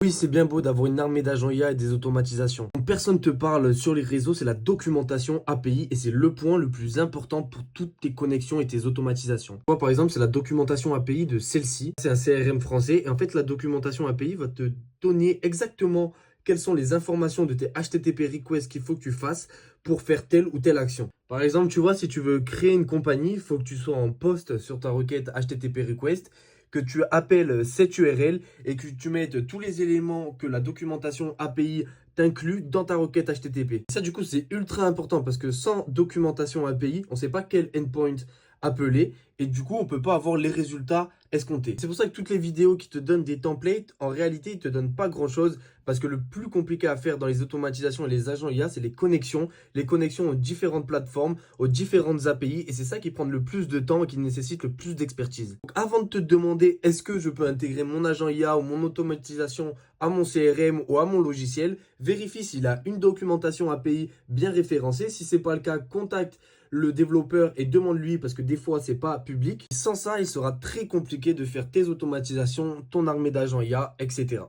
Oui, c'est bien beau d'avoir une armée d'agents IA et des automatisations. Dont personne te parle sur les réseaux, c'est la documentation API et c'est le point le plus important pour toutes tes connexions et tes automatisations. Moi, par exemple, c'est la documentation API de celle-ci. C'est un CRM français et en fait, la documentation API va te donner exactement quelles sont les informations de tes HTTP requests qu'il faut que tu fasses pour faire telle ou telle action. Par exemple, tu vois, si tu veux créer une compagnie, il faut que tu sois en post sur ta requête HTTP request, que tu appelles cette URL et que tu mettes tous les éléments que la documentation API t'inclut dans ta requête HTTP. Ça, du coup, c'est ultra important parce que sans documentation API, on ne sait pas quel endpoint appeler et du coup, on ne peut pas avoir les résultats escomptés. C'est pour ça que toutes les vidéos qui te donnent des templates, en réalité, ils ne te donnent pas grand-chose parce que le plus compliqué à faire dans les automatisations et les agents IA, c'est les connexions aux différentes plateformes, aux différentes API et c'est ça qui prend le plus de temps et qui nécessite le plus d'expertise. Donc, avant de te demander est-ce que je peux intégrer mon agent IA ou mon automatisation à mon CRM ou à mon logiciel, vérifie s'il a une documentation API bien référencée. Si ce n'est pas le cas, contacte le développeur et demande-lui parce que des fois, ce n'est pas public. Sans ça, il sera très compliqué de faire tes automatisations, ton armée d'agents IA, etc.